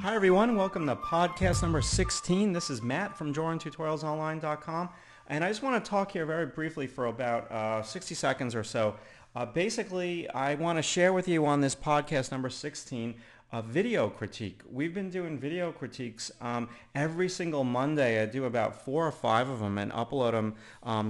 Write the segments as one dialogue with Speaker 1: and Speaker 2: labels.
Speaker 1: Hi everyone, welcome to podcast number 16. This is Matt from drawingtutorialsonline.com, and I just want to talk here very briefly for about 60 seconds or so. Basically, I want to share with you on this podcast number 16 a video critique. We've been doing video critiques every single Monday. I do about 4 or 5 of them and upload them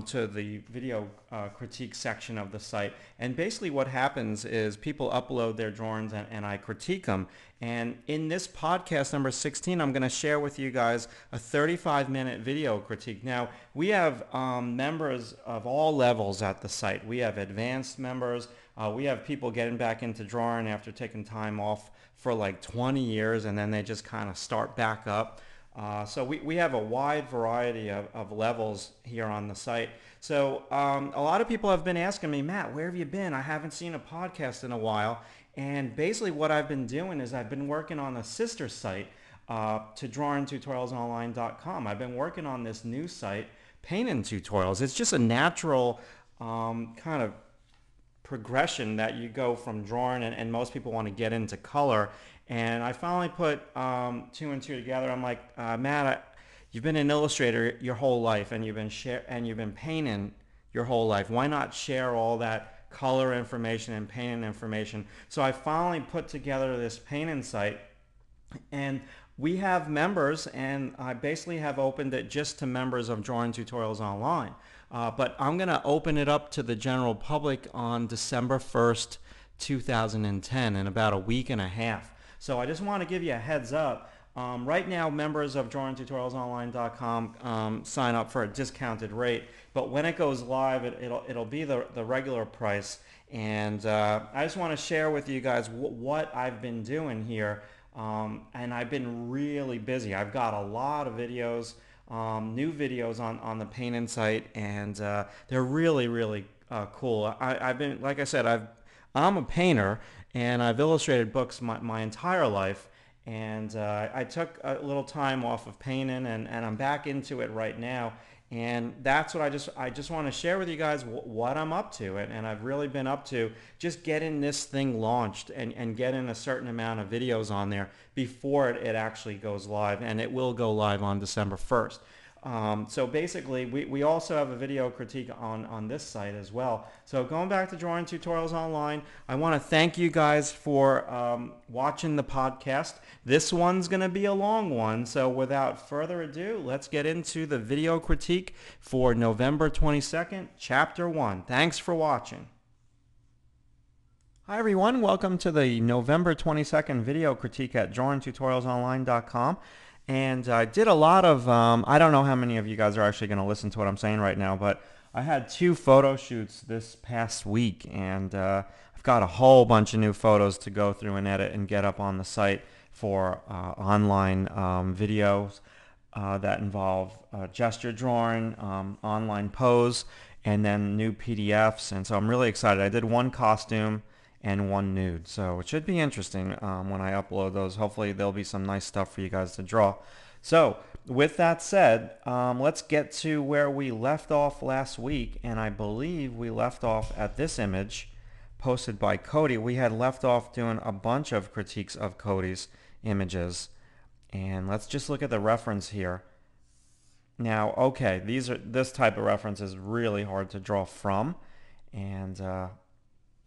Speaker 1: to the video critique section of the site. And basically what happens is people upload their drawings and I critique them. And in this podcast number 16, I'm going to share with you guys a 35-minute video critique. Now, we have members of all levels at the site. We have advanced members. We have people getting back into drawing after taking time off for like 20 years, and then they just kind of start back up. So we have a wide variety of levels here on the site. So a lot of people have been asking me, Matt, where have you been? I haven't seen a podcast in a while. And basically what I've been doing is I've been working on a sister site to drawingtutorialsonline.com. I've been working on this new site, Painting Tutorials. It's just a natural kind of progression that you go from drawing, and most people want to get into color. And I finally put 2 and 2 together. I'm like, Matt, you've been an illustrator your whole life, and you've been painting your whole life. Why not share all that color information and painting information? So I finally put together this painting site, and we have members, and I basically have opened it just to members of Drawing Tutorials Online. But I'm going to open it up to the general public on December 1st, 2010, in about a week and a half. So I just want to give you a heads up. Right now, members of drawingtutorialsonline.com sign up for a discounted rate, but when it goes live, it'll be the regular price. And I just want to share with you guys what I've been doing here. And I've been really busy. I've got a lot of videos, new videos on the painting site, and they're really cool. I've been, like I said, I'm a painter, and I've illustrated books my entire life. And I took a little time off of painting, and I'm back into it right now. And that's what I just want to share with you guys what I'm up to. And I've really been up to just getting this thing launched and getting a certain amount of videos on there before it actually goes live. And it will go live on December 1st. So basically, we also have a video critique on this site as well. So going back to Drawing Tutorials Online, I want to thank you guys for watching the podcast. This one's going to be a long one, so without further ado, let's get into the video critique for November 22nd, Chapter 1. Thanks for watching. Hi everyone, welcome to the November 22nd video critique at drawingtutorialsonline.com. And I did a lot of, I don't know how many of you guys are actually going to listen to what I'm saying right now, but I had 2 photo shoots this past week, and I've got a whole bunch of new photos to go through and edit and get up on the site for online videos that involve gesture drawing, online pose, and then new PDFs. And so I'm really excited. I did 1 costume and 1 nude, so it should be interesting when I upload those. Hopefully there'll be some nice stuff for you guys to draw. So with that said, let's get to where we left off last week, and I believe we left off at this image posted by Cody. We had left off doing a bunch of critiques of Cody's images, and let's just look at the reference here. Now, okay, this type of reference is really hard to draw from, and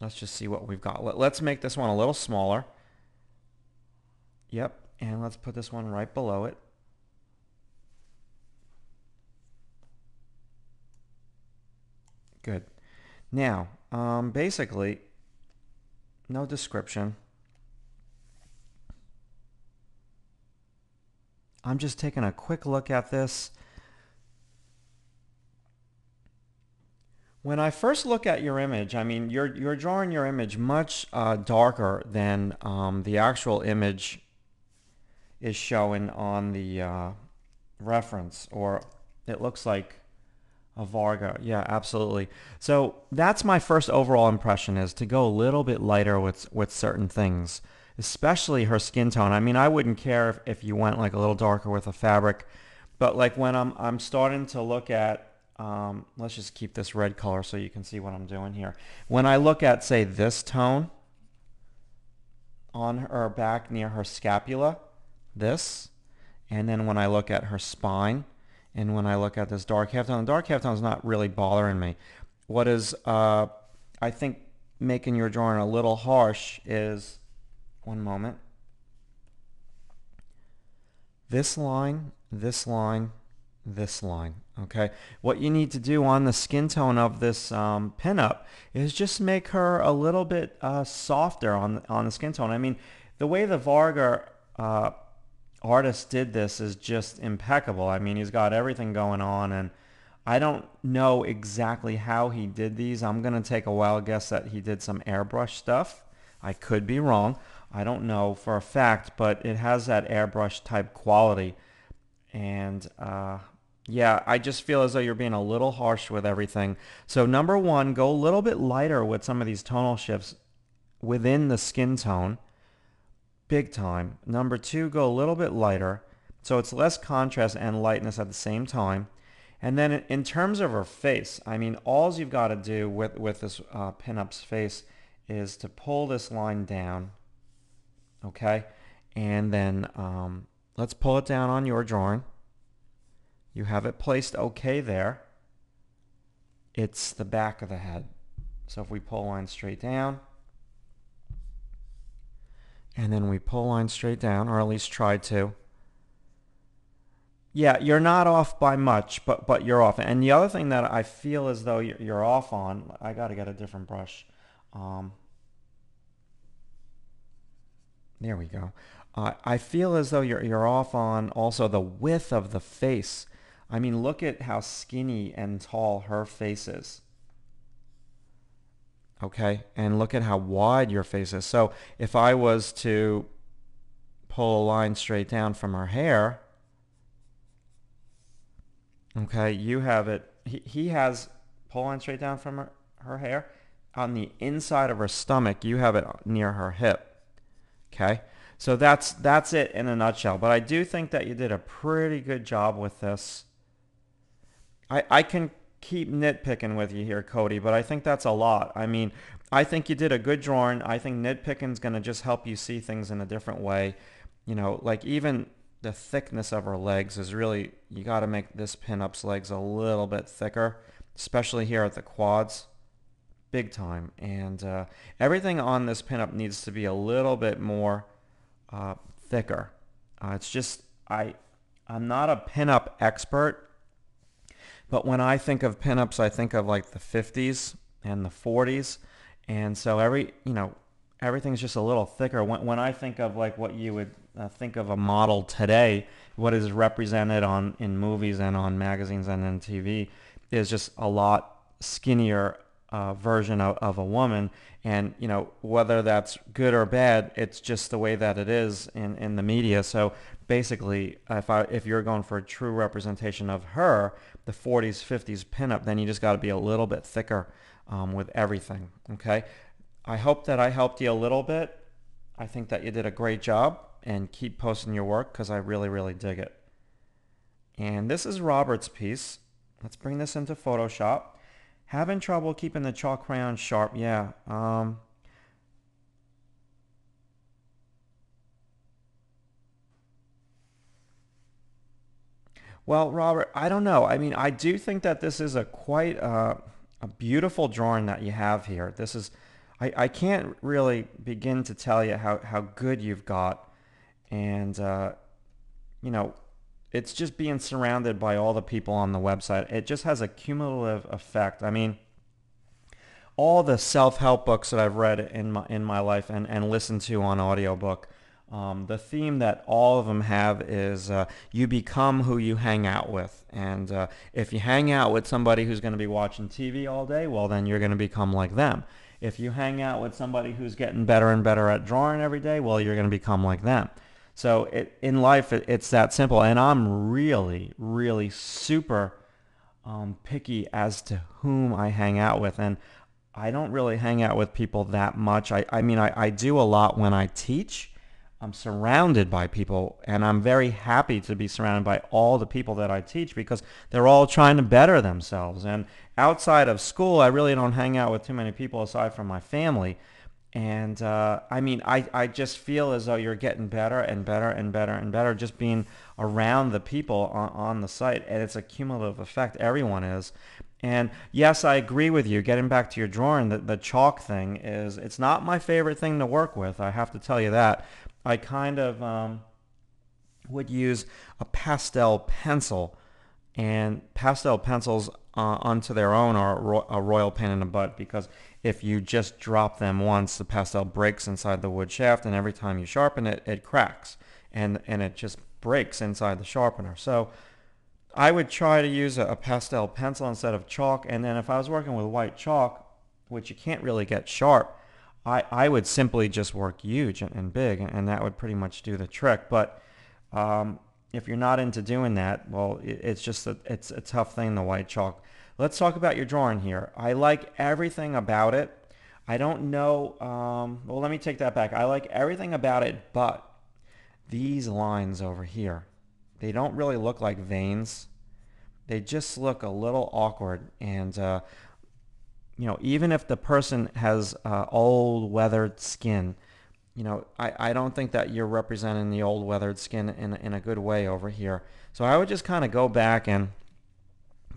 Speaker 1: let's just see what we've got. Let's make this one a little smaller. Yep, and let's put this one right below it. Good. Now, basically, no description. I'm just taking a quick look at this. When I first look at your image, I mean, you're drawing your image much darker than the actual image is showing on the reference, or it looks like a Varga. Yeah, absolutely. So that's my first overall impression, is to go a little bit lighter with certain things, especially her skin tone. I mean, I wouldn't care if you went like a little darker with a fabric, but like when I'm starting to look at let's just keep this red color so you can see what I'm doing here. When I look at, say, this tone on her back near her scapula, this, and then when I look at her spine, and when I look at this dark half tone, the dark half tone is not really bothering me. What is, I think, making your drawing a little harsh is, one moment, this line, this line, this line. Okay, what you need to do on the skin tone of this pinup is just make her a little bit softer on the skin tone. I mean, the way the Varga artist did this is just impeccable. I mean, he's got everything going on, and I don't know exactly how he did these. I'm going to take a wild guess that he did some airbrush stuff. I could be wrong. I don't know for a fact, but it has that airbrush type quality. And yeah, I just feel as though you're being a little harsh with everything. So number one, go a little bit lighter with some of these tonal shifts within the skin tone. Big time. Number two, go a little bit lighter. So it's less contrast and lightness at the same time. And then in terms of her face, I mean, all you've got to do with this pinup's face is to pull this line down. Okay? And then let's pull it down on your drawing. You have it placed okay there. It's the back of the head. So if we pull line straight down, and then we pull line straight down, or at least try to. Yeah, you're not off by much, but you're off. And the other thing that I feel as though you're off on, I got to get a different brush. There we go. I feel as though you're off on also the width of the face. I mean, look at how skinny and tall her face is. Okay, and look at how wide your face is. So if I was to pull a line straight down from her hair, okay, you have it. He has pull line straight down from her hair. On the inside of her stomach, you have it near her hip. Okay, so that's it in a nutshell. But I do think that you did a pretty good job with this. I can keep nitpicking with you here, Cody, but I think that's a lot. I mean, I think you did a good drawing. I think nitpicking's going to just help you see things in a different way. You know, like even the thickness of her legs is really, you got to make this pinup's legs a little bit thicker, especially here at the quads. Big time. And everything on this pinup needs to be a little bit more thicker. It's just, I'm not a pinup expert, but when I think of pinups, I think of like the 50s and the 40s. And so everything's just a little thicker. When I think of like what you would think of a model today, what is represented in movies and on magazines and on TV is just a lot skinnier version of a woman. And whether that's good or bad, it's just the way that it is in the media. So basically, if you're going for a true representation of her, the 40s, 50s pinup, then you just got to be a little bit thicker with everything. Okay, I hope that I helped you a little bit. I think that you did a great job, and keep posting your work because I really, really dig it. And this is Robert's piece. Let's bring this into Photoshop. Having trouble keeping the chalk crayon sharp? Yeah. Well, Robert, I don't know. I mean, I do think that this is quite a beautiful drawing that you have here. This is, I can't really begin to tell you how good you've got. And, it's just being surrounded by all the people on the website. It just has a cumulative effect. I mean, all the self-help books that I've read in my life and listened to on audiobook, the theme that all of them have is you become who you hang out with. And if you hang out with somebody who's going to be watching TV all day, well, then you're going to become like them. If you hang out with somebody who's getting better and better at drawing every day, well, you're going to become like them. So in life, it's that simple. And I'm really, really super picky as to whom I hang out with. And I don't really hang out with people that much. I mean, I do a lot when I teach. I'm surrounded by people, and I'm very happy to be surrounded by all the people that I teach because they're all trying to better themselves. And outside of school, I really don't hang out with too many people aside from my family. And I mean, I just feel as though you're getting better and better and better and better just being around the people on the site. And it's a cumulative effect. Everyone is. And yes, I agree with you. Getting back to your drawing, the chalk thing is, it's not my favorite thing to work with. I have to tell you that. I kind of would use a pastel pencil, and pastel pencils onto their own are a royal pain in the butt, because if you just drop them once, the pastel breaks inside the wood shaft, and every time you sharpen it, it cracks, and it just breaks inside the sharpener. So I would try to use a pastel pencil instead of chalk, and then if I was working with white chalk, which you can't really get sharp, I would simply just work huge and big, and that would pretty much do the trick. But if you're not into doing that, well, it's just it's a tough thing, the white chalk. Let's talk about your drawing here. I like everything about it. I don't know, well, let me take that back. I like everything about it, but these lines over here, they don't really look like veins. They just look a little awkward, and even if the person has old weathered skin, I don't think that you're representing the old weathered skin in a good way over here. So I would just kind of go back and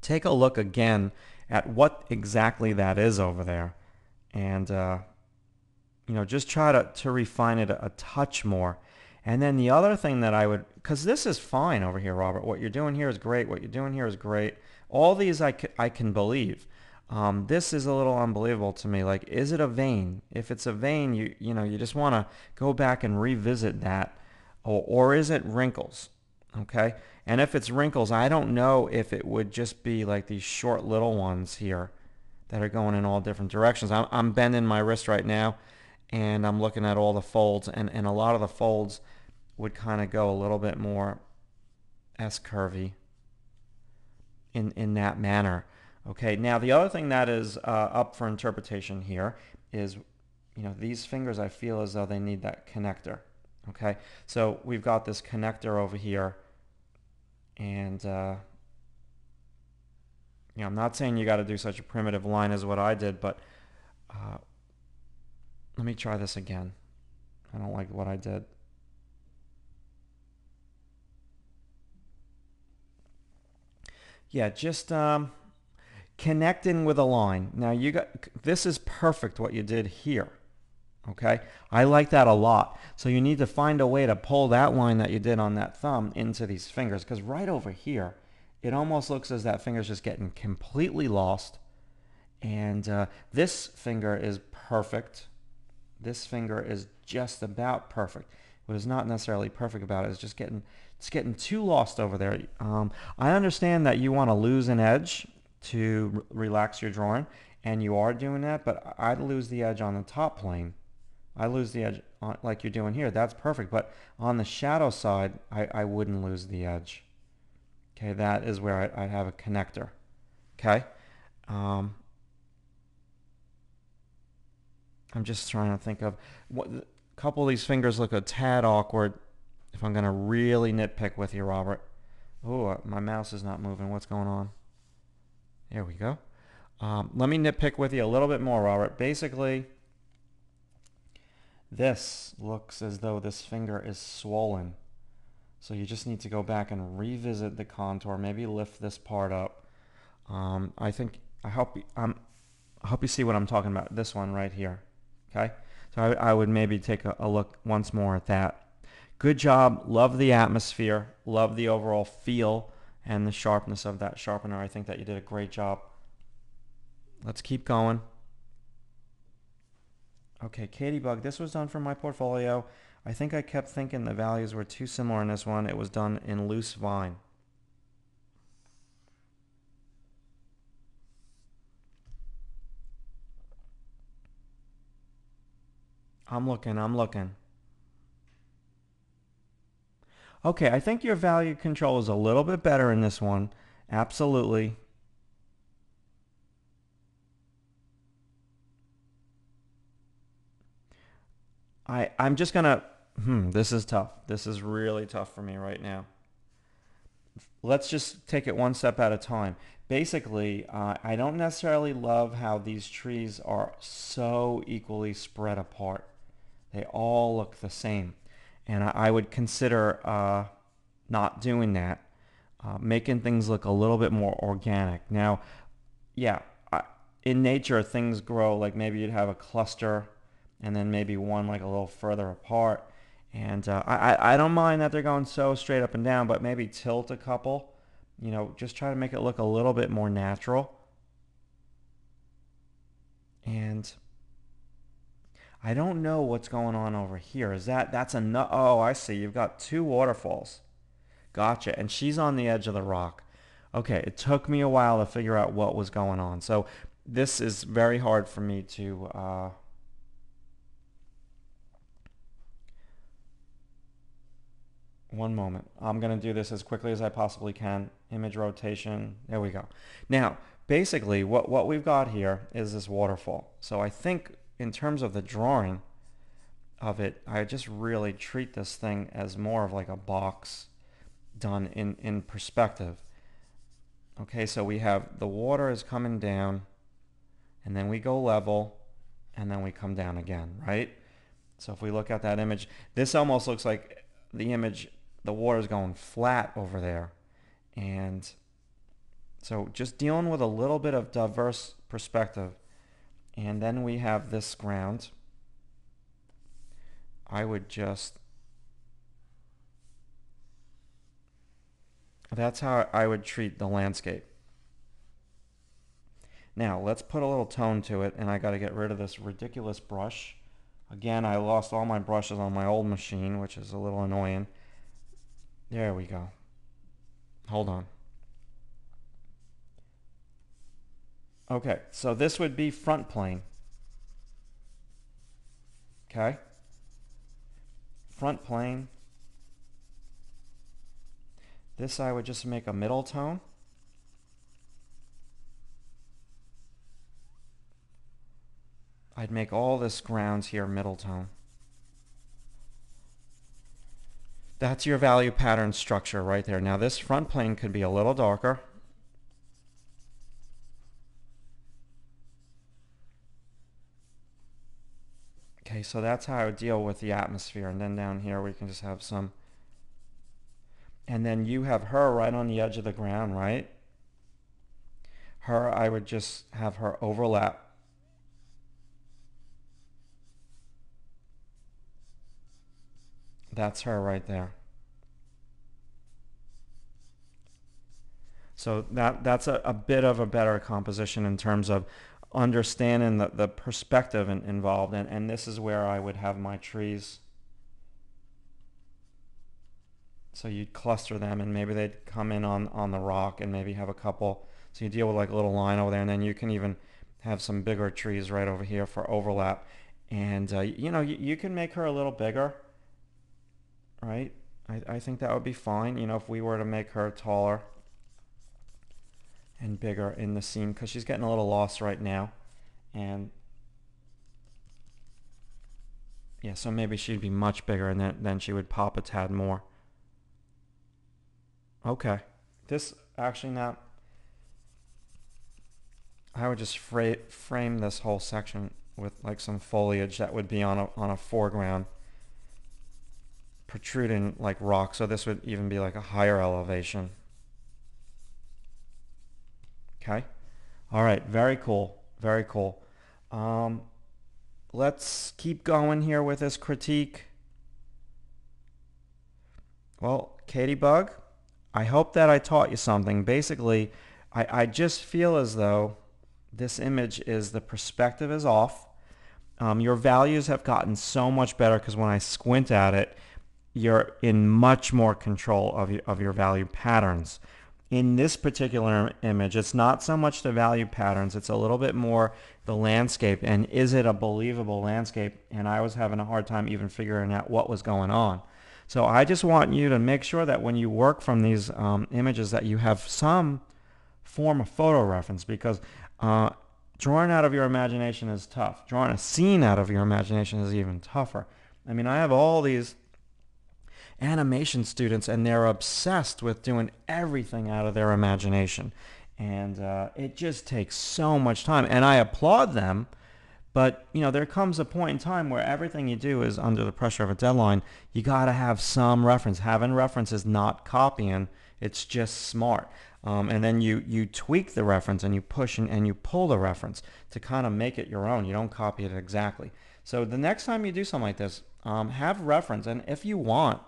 Speaker 1: take a look again at what exactly that is over there, and just try to refine it a touch more. And then the other thing that I would, because this is fine over here, Robert. What you're doing here is great. What you're doing here is great. All these I can believe. This is a little unbelievable to me. Like, is it a vein? If it's a vein, you just want to go back and revisit that, or is it wrinkles? Okay, and if it's wrinkles, I don't know if it would just be like these short little ones here that are going in all different directions. I'm bending my wrist right now, and I'm looking at all the folds, and a lot of the folds would kind of go a little bit more S-curvy in that manner. Okay, now the other thing that is up for interpretation here is, these fingers, I feel as though they need that connector. Okay, so we've got this connector over here, and I'm not saying you got to do such a primitive line as what I did, but let me try this again. I don't like what I did. Yeah, just connecting with a line. Now this is perfect what you did here. Okay, I like that a lot. So you need to find a way to pull that line that you did on that thumb into these fingers, because right over here, it almost looks as that finger's just getting completely lost. And this finger is perfect. This finger is just about perfect. What is not necessarily perfect about it is just it's getting too lost over there. I understand that you want to lose an edge to relax your drawing, and you are doing that, but I'd lose the edge on the top plane. I lose the edge like you're doing here. That's perfect. But on the shadow side, I wouldn't lose the edge. Okay, that is where I'd have a connector. Okay. I'm just trying to think of what. A couple of these fingers look a tad awkward. If I'm going to really nitpick with you, Robert. Oh, my mouse is not moving. What's going on? There we go. Let me nitpick with you a little bit more, Robert. Basically, this looks as though this finger is swollen. So you just need to go back and revisit the contour. Maybe lift this part up. I hope you see what I'm talking about. This one right here. Okay. So I would maybe take a look once more at that. Good job. Love the atmosphere. Love the overall feel and the sharpness of that sharpener. I think that you did a great job. Let's keep going. Okay, Katybug, this was done from my portfolio. I think I kept thinking the values were too similar in this one. It was done in loose vine. I'm looking. Okay, I think your value control is a little bit better in this one. Absolutely. I'm just gonna, this is tough. This is really tough for me right now. let's just take it one step at a time. Basically, I don't necessarily love how these trees are so equally spread apart. They all look the same. And I would consider not doing that, making things look a little bit more organic. Now, yeah, in nature, things grow like maybe you'd have a cluster and then maybe one like a little further apart. And I don't mind that they're going so straight up and down, but maybe tilt a couple. Just try to make it look a little bit more natural. And I don't know what's going on over here. That's a no? Oh, I see. You've got two waterfalls. Gotcha. And she's on the edge of the rock. Okay, it took me a while to figure out what was going on. So this is very hard for me to one moment. I'm going to do this as quickly as I possibly can. Image rotation. There we go. Now, basically, what we've got here is this waterfall. So I think in terms of the drawing of it, I just really treat this thing as more of like a box done in perspective. Okay, so we have the water is coming down, and then we go level, and then we come down again, right? So if we look at that image, this almost looks like the image, the water is going flat over there. And so just dealing with a little bit of diverse perspective. And then we have this ground. I would just, that's how I would treat the landscape. Now let's put a little tone to it, and I got to get rid of this ridiculous brush. Again, I lost all my brushes on my old machine, which is a little annoying. There we go. Hold on. Okay, so this would be front plane. Okay. Front plane. This I would just make a middle tone. I'd make all this grounds here middle tone. That's your value pattern structure right there. Now this front plane could be a little darker. Okay, so that's how I would deal with the atmosphere. And then down here we can just have some. And then you have her right on the edge of the ground, right? Her, I would just have her overlap. That's her right there. So that's a bit of a better composition in terms of understanding the perspective involved. And this is where I would have my trees. So you'd cluster them, and maybe they'd come in on the rock and maybe have a couple. So you deal with like a little line over there, and then you can even have some bigger trees right over here for overlap. And you can make her a little bigger, right? I think that would be fine, if we were to make her taller and bigger in the scene, because she's getting a little lost right now. And yeah, so maybe she'd be much bigger, and then she would pop a tad more. Okay, this actually now, I would just frame this whole section with like some foliage that would be on a foreground, protruding like rock. So this would even be like a higher elevation. Okay. All right. Very cool. Very cool. Let's keep going here with this critique. Well, Katie Bug, I hope that I taught you something. Basically, I just feel as though this image is, the perspective is off. Your values have gotten so much better because when I squint at it, you're in much more control of your value patterns. In this particular image, it's not so much the value patterns, it's a little bit more the landscape, and is it a believable landscape? And I was having a hard time even figuring out what was going on. So I just want you to make sure that when you work from these images that you have some form of photo reference, because drawing out of your imagination is tough. Drawing a scene out of your imagination is even tougher. I mean, I have all these animation students, and they're obsessed with doing everything out of their imagination. And it just takes so much time. And I applaud them, but there comes a point in time where everything you do is under the pressure of a deadline. You got to have some reference. Having reference is not copying. It's just smart. And then you tweak the reference and you push and you pull the reference to kind of make it your own. You don't copy it exactly. So the next time you do something like this, have reference. And if you want,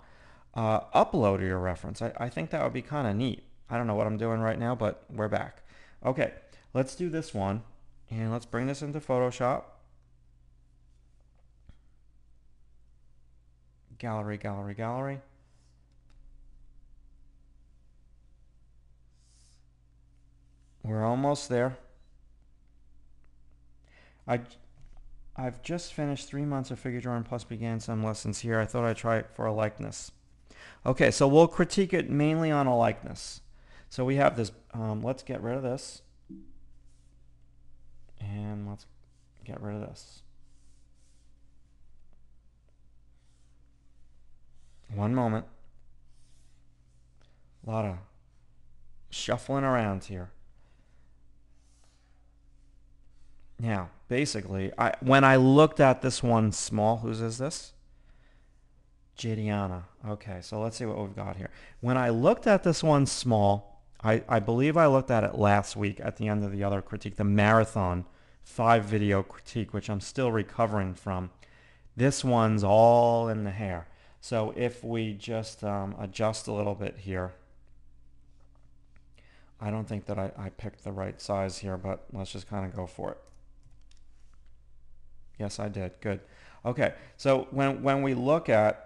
Speaker 1: upload your reference. I think that would be kind of neat. I don't know what I'm doing right now, but we're back. Okay, let's do this one. And let's bring this into Photoshop. Gallery, gallery, gallery. We're almost there. I've just finished 3 months of figure drawing plus began some lessons here. I thought I'd try it for a likeness. Okay, so we'll critique it mainly on a likeness. So we have this, let's get rid of this. And let's get rid of this. One moment. A lot of shuffling around here. Now, basically, when I looked at this one small, whose is this? Jadiana. Okay, so let's see what we've got here. When I looked at this one small, I believe I looked at it last week at the end of the other critique, the marathon 5-video critique, which I'm still recovering from. This one's all in the hair. So if we just adjust a little bit here, I don't think that I picked the right size here, but let's just kind of go for it. Yes, I did. Good. Okay, so when we look at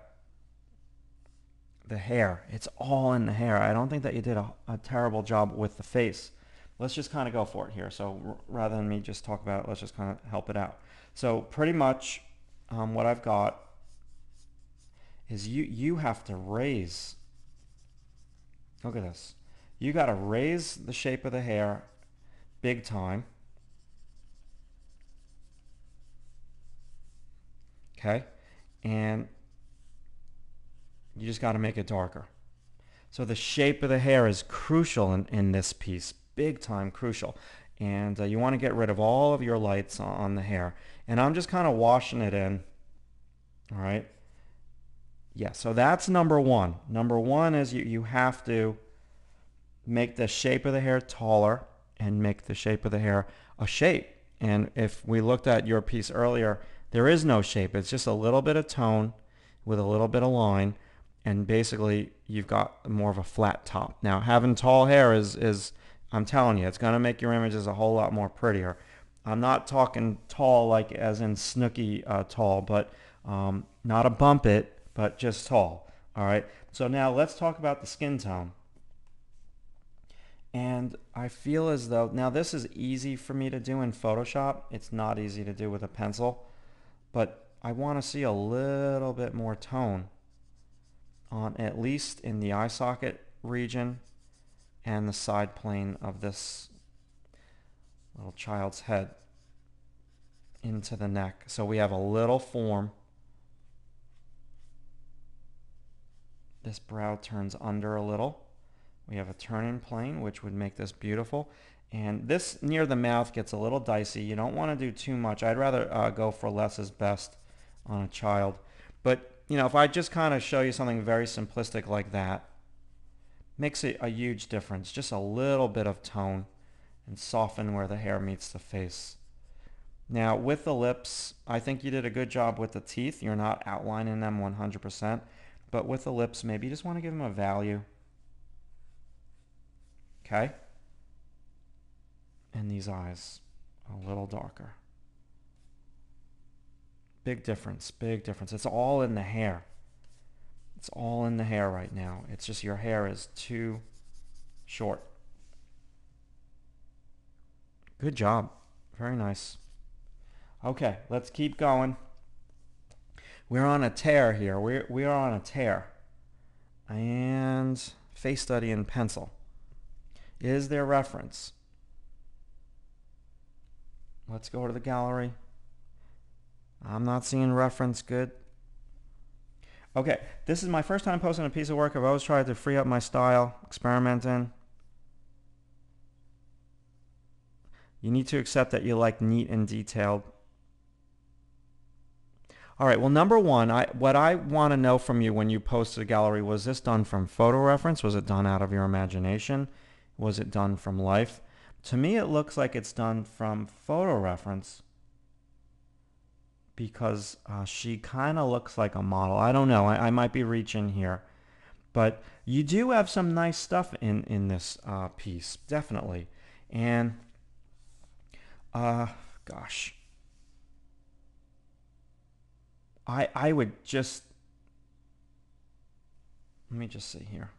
Speaker 1: the hair, it's all in the hair. I don't think that you did a terrible job with the face. Let's just kind of go for it here. So rather than me just talk about it, let's just kind of help it out. So pretty much what I've got is you have to raise. Look at this. You got to raise the shape of the hair big time. Okay? And you just got to make it darker. So the shape of the hair is crucial in this piece, big time crucial. And you want to get rid of all of your lights on the hair. And I'm just kind of washing it in. All right? Yeah, so that's number one. Number one is you have to make the shape of the hair taller and make the shape of the hair a shape. And if we looked at your piece earlier, there is no shape. It's just a little bit of tone with a little bit of line, and basically you've got more of a flat top. Now, having tall hair is I'm telling you, it's going to make your images a whole lot more prettier. I'm not talking tall like as in Snooki tall, but not a bump it, but just tall. All right. So now let's talk about the skin tone. And I feel as though, now this is easy for me to do in Photoshop. It's not easy to do with a pencil, but I want to see a little bit more tone on at least in the eye socket region and the side plane of this little child's head into the neck. So we have a little form. This brow turns under a little. We have a turn-in plane, which would make this beautiful. And this near the mouth gets a little dicey. You don't want to do too much. I'd rather go for less is best on a child. But, if I just kind of show you something very simplistic like that, makes it a huge difference. Just a little bit of tone and soften where the hair meets the face. Now, with the lips, I think you did a good job with the teeth. You're not outlining them 100%. But with the lips, maybe you just want to give them a value. Okay? And these eyes, a little darker. Big difference, big difference. It's all in the hair. It's all in the hair right now. It's just your hair is too short. Good job. Very nice. Okay, let's keep going. We're on a tear here. We are on a tear. And face study in pencil. Is there reference? Let's go to the gallery. I'm not seeing reference. Good. Okay, this is my first time posting a piece of work. I've always tried to free up my style, experimenting. You need to accept that you like neat and detailed. All right, well, number one, what I want to know from you when you posted a gallery, was this done from photo reference? Was it done out of your imagination? Was it done from life? To me, it looks like it's done from photo reference because she kind of looks like a model. I don't know. I might be reaching here. But you do have some nice stuff in this piece, definitely. And, gosh, I would just, let me just see here.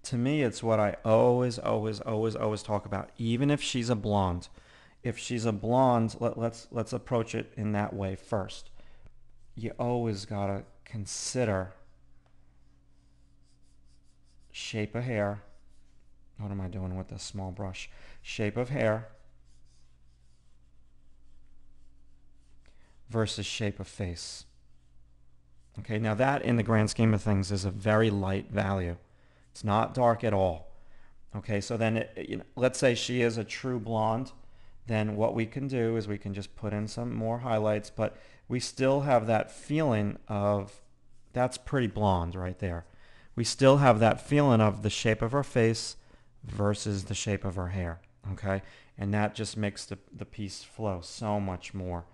Speaker 1: To me, it's what I always talk about. Even if she's a blonde, if she's a blonde, let's approach it in that way first. You always gotta consider shape of hair. What am I doing with this small brush? Shape of hair versus shape of face. Okay, now that in the grand scheme of things is a very light value. It's not dark at all. Okay, so then let's say she is a true blonde, then what we can do is we can just put in some more highlights, but we still have that feeling of, that's pretty blonde right there. We still have that feeling of the shape of her face versus the shape of her hair. Okay, and that just makes the piece flow so much more.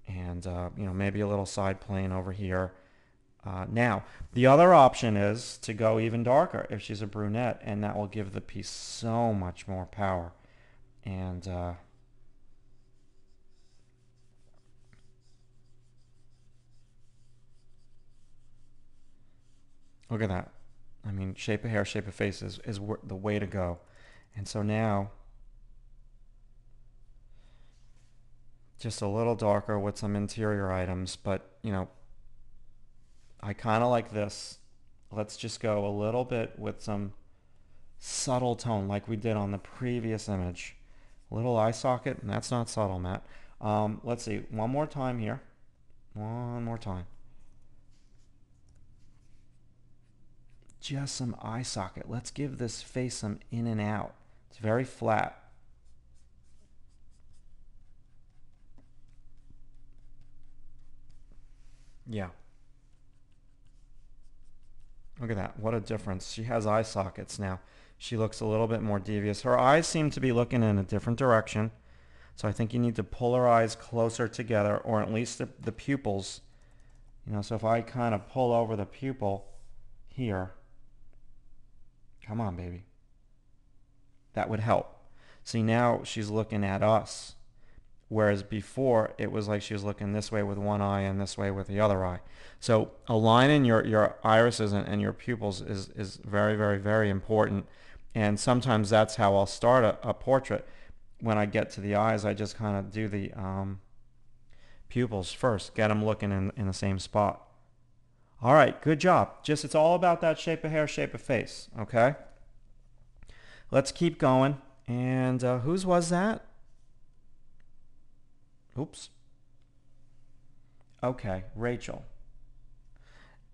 Speaker 1: And maybe a little side plane over here. Now, the other option is to go even darker if she's a brunette, and that will give the piece so much more power. And look at that. I mean, shape of hair, shape of face is the way to go. And so now, just a little darker with some interior items, but I kind of like this. Let's just go a little bit with some subtle tone like we did on the previous image. Little eye socket, and that's not subtle, Matt. Let's see, one more time here. One more time. Just some eye socket. Let's give this face some in and out. It's very flat. Yeah. Look at that. What a difference. She has eye sockets now. She looks a little bit more devious. Her eyes seem to be looking in a different direction. So I think you need to pull her eyes closer together, or at least the pupils. So if I kind of pull over the pupil here, come on, baby. That would help. See, now she's looking at us. Whereas before, it was like she was looking this way with one eye and this way with the other eye. So aligning your irises and your pupils is very, very, very important. And sometimes that's how I'll start a portrait. When I get to the eyes, I just kind of do the pupils first, get them looking in the same spot. All right, good job. It's all about that shape of hair, shape of face, okay? Let's keep going. And whose was that? Oops. Okay, Rachel.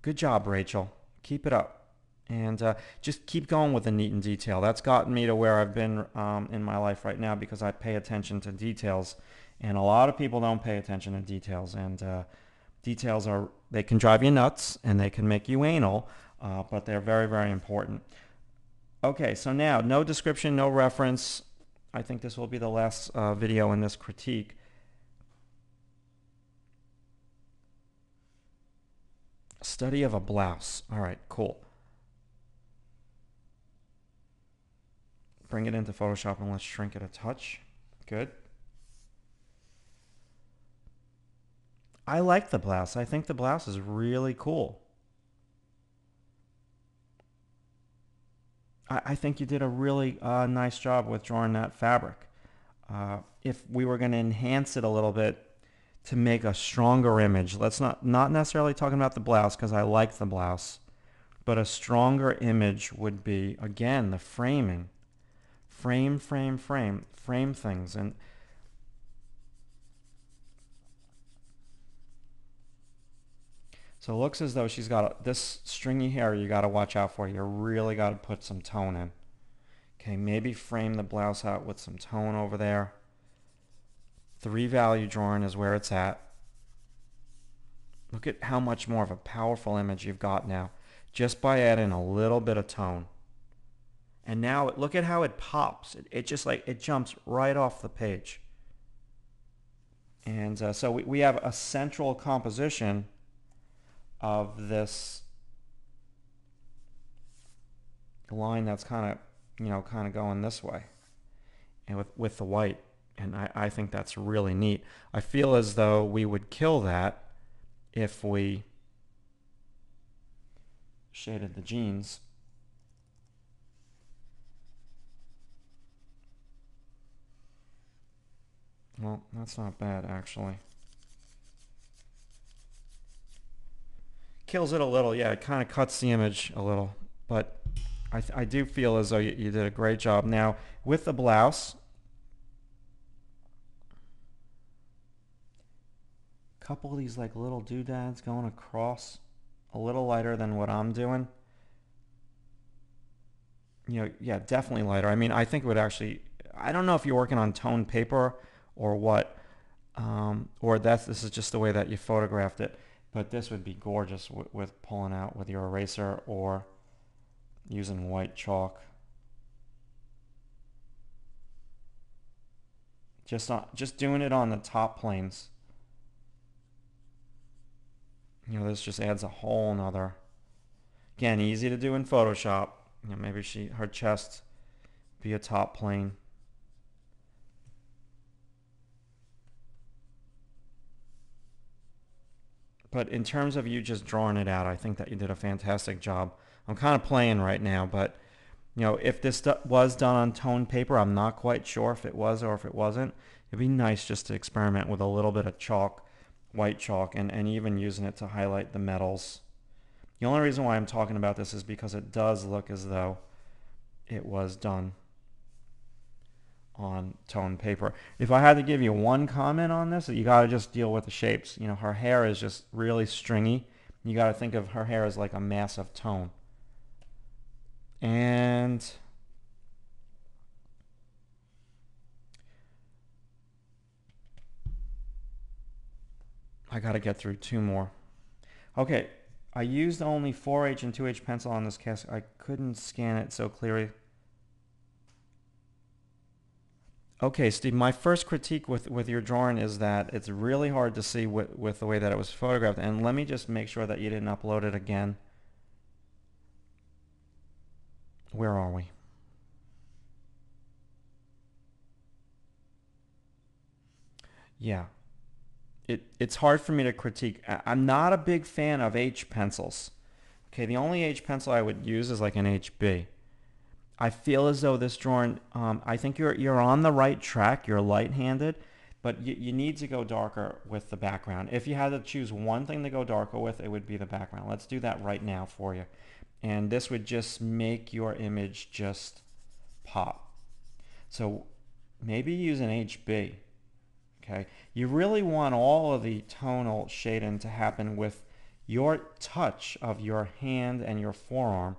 Speaker 1: Good job, Rachel. Keep it up. And just keep going with the neat and detail. That's gotten me to where I've been in my life right now, because I pay attention to details. And a lot of people don't pay attention to details. And details they can drive you nuts and they can make you anal, but they're very, very important. Okay, so now, no description, no reference. I think this will be the last video in this critique. Study of a blouse. All right, cool. Bring it into Photoshop and let's shrink it a touch. Good. I like the blouse. I think the blouse is really cool. I think you did a really nice job with drawing that fabric. If we were going to enhance it a little bit to make a stronger image, let's not necessarily talking about the blouse, because I like the blouse, but a stronger image would be, again, the framing. Frame things. And So it looks as though she's got this stringy hair you got to watch out for. You really got to put some tone in. Okay, maybe frame the blouse out with some tone over there. 3 value drawing is where it's at. Look at how much more of a powerful image you've got now just by adding a little bit of tone. And now look at how it pops. It just like it jumps right off the page. And so we have a central composition of this line that's kind of going this way, and with the white. And I think that's really neat. I feel as though we would kill that if we shaded the jeans. Well, that's not bad actually. Kills it a little, yeah, it kind of cuts the image a little, but I do feel as though you did a great job. Now, with the blouse, a couple of these like little doodads going across, a little lighter than what I'm doing. Yeah, definitely lighter. I mean, I think it would actually, I don't know if you're working on toned paper or what, or this is just the way that you photographed it, but this would be gorgeous with pulling out with your eraser or using white chalk. Just doing it on the top planes. This just adds a whole nother. Again, easy to do in Photoshop. Maybe her chest be a top plane. But in terms of you just drawing it out, I think that you did a fantastic job. I'm kind of playing right now, but if this was done on toned paper, I'm not quite sure if it was or if it wasn't. It'd be nice just to experiment with a little bit of chalk, white chalk, and even using it to highlight the metals. The only reason why I'm talking about this is because it does look as though it was done on toned paper. If I had to give you one comment on this, you got to just deal with the shapes. Her hair is just really stringy. You got to think of her hair as like a mass of tone. And I got to get through 2 more. Okay, I used only 4H and 2H pencil on this cast. I couldn't scan it so clearly. Okay, Steve, my first critique with your drawing is that it's really hard to see with the way that it was photographed. And let me just make sure that you didn't upload it again. Where are we? Yeah. It's hard for me to critique. I'm not a big fan of H pencils. Okay, the only H pencil I would use is like an HB. I feel as though this drawing, I think you're on the right track. You're light-handed, but you need to go darker with the background. If you had to choose one thing to go darker with, it would be the background. Let's do that right now for you. And this would just make your image just pop. So maybe use an HB. Okay, you really want all of the tonal shading to happen with your touch of your hand and your forearm.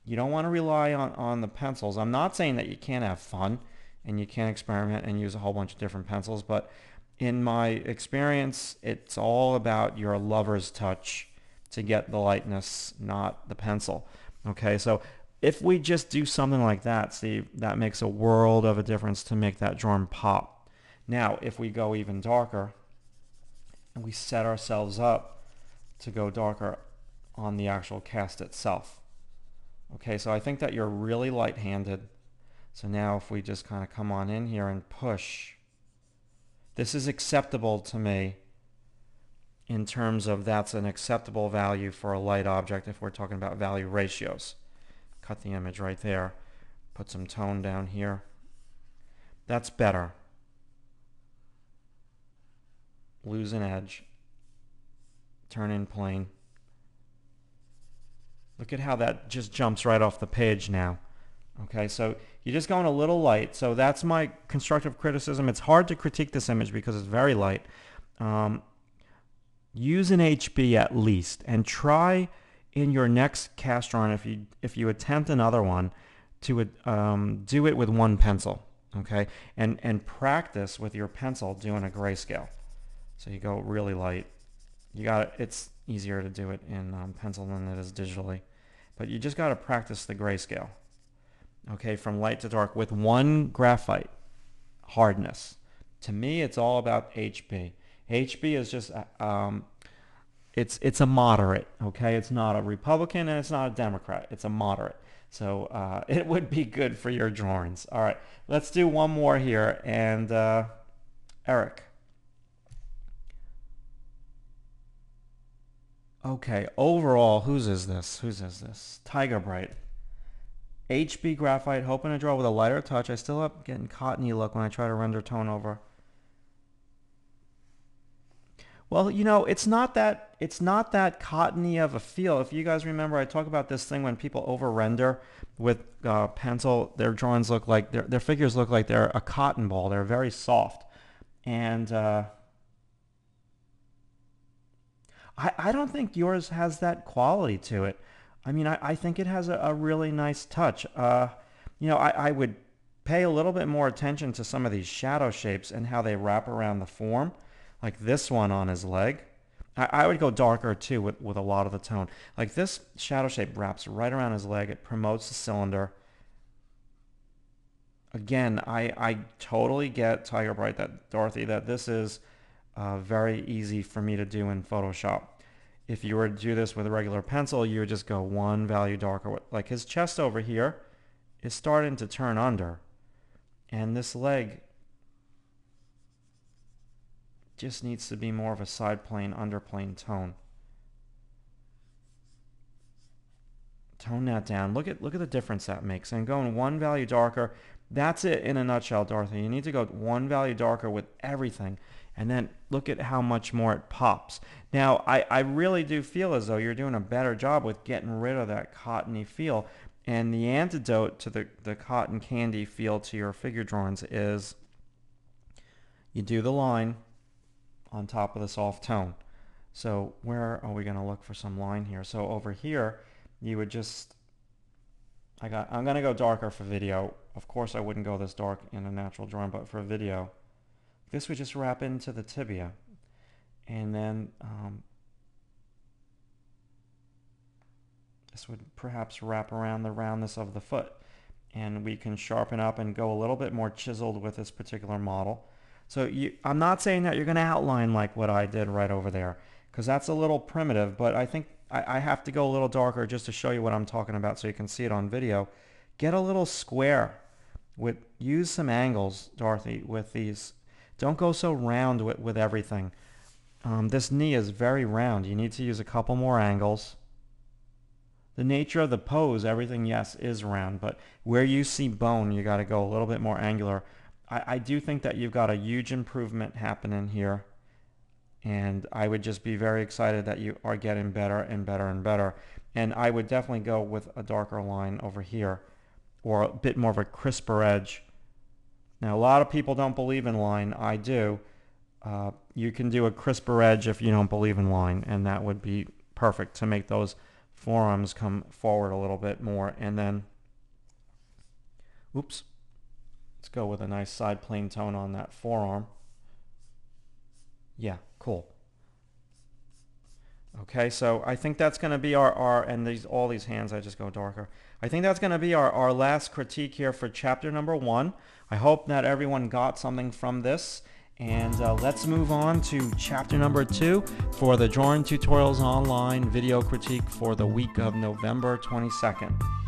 Speaker 1: You don't want to rely on the pencils. I'm not saying that you can't have fun and you can't experiment and use a whole bunch of different pencils, but in my experience, it's all about your lover's touch to get the lightness, not the pencil. Okay, so if we just do something like that, Steve, that makes a world of a difference to make that drawing pop. Now, if we go even darker and we set ourselves up to go darker on the actual cast itself. Okay, so I think that you're really light-handed. So now if we just kind of come on in here and push, this is acceptable to me in terms of that's an acceptable value for a light object if we're talking about value ratios. Cut the image right there. Put some tone down here. That's better. Lose an edge. Turn in plane. Look at how that just jumps right off the page now. Okay, so you're just going a little light. So that's my constructive criticism. It's hard to critique this image because it's very light. use an HB at least, and try in your next cast drawing, if you attempt another one, to do it with one pencil, okay? And practice with your pencil doing a grayscale. So you go really light. It's easier to do it in pencil than it is digitally, but you just got to practice the grayscale, okay, from light to dark with one graphite hardness. To me, it's all about HB. HB is just it's a moderate, okay? It's not a Republican and it's not a Democrat. It's a moderate. So it would be good for your drawings. All right, let's do one more here. And Eric. Okay, overall, whose is this? Whose is this? Tiger Bright. HB graphite, hoping to draw with a lighter touch. I still up getting cottony look when I try to render tone over. Well, you know, it's not that cottony of a feel. If you guys remember, I talk about this thing when people over render with pencil, their drawings look like their figures look like they're a cotton ball. They're very soft, and I don't think yours has that quality to it. I mean, I think it has a really nice touch. You know, I would pay a little bit more attention to some of these shadow shapes and how they wrap around the form. Like this one on his leg. I would go darker too with a lot of the tone. Like this shadow shape wraps right around his leg. It promotes the cylinder. Again, I totally get, Tiger Bright, that Dorothy, that this is very easy for me to do in Photoshop. If you were to do this with a regular pencil, you would just go one value darker. Like his chest over here is starting to turn under. And this leg just needs to be more of a side plane, underplane tone. Tone that down. Look at the difference that makes. And going one value darker, that's it in a nutshell, Dorothy. You need to go one value darker with everything. And then look at how much more it pops. Now, I really do feel as though you're doing a better job with getting rid of that cottony feel. And the antidote to the cotton candy feel to your figure drawings is you do the line on top of the soft tone. So where are we going to look for some line here? So over here, you would just, I'm going to go darker for video. Of course, I wouldn't go this dark in a natural drawing, but for a video, this would just wrap into the tibia. And then this would perhaps wrap around the roundness of the foot. And we can sharpen up and go a little bit more chiseled with this particular model. So I'm not saying that you're going to outline like what I did right over there, because that's a little primitive, but I think I have to go a little darker just to show you what I'm talking about so you can see it on video. Get a little square. Use some angles, Dorothy, with these. Don't go so round with everything. This knee is very round. You need to use a couple more angles. The nature of the pose, everything, yes, is round, but where you see bone, you got to go a little bit more angular. I do think that you've got a huge improvement happening here, and I would just be very excited that you are getting better and better and better. And I would definitely go with a darker line over here, or a bit more of a crisper edge. Now, a lot of people don't believe in line. I do. You can do a crisper edge if you don't believe in line, and that would be perfect to make those forearms come forward a little bit more. And then, oops. Let's go with a nice side plane tone on that forearm. Yeah, cool. Okay, so I think that's going to be and all these hands, I just go darker. I think that's going to be our last critique here for chapter number 1. I hope that everyone got something from this. And let's move on to chapter number 2 for the Drawing Tutorials Online video critique for the week of November 22nd.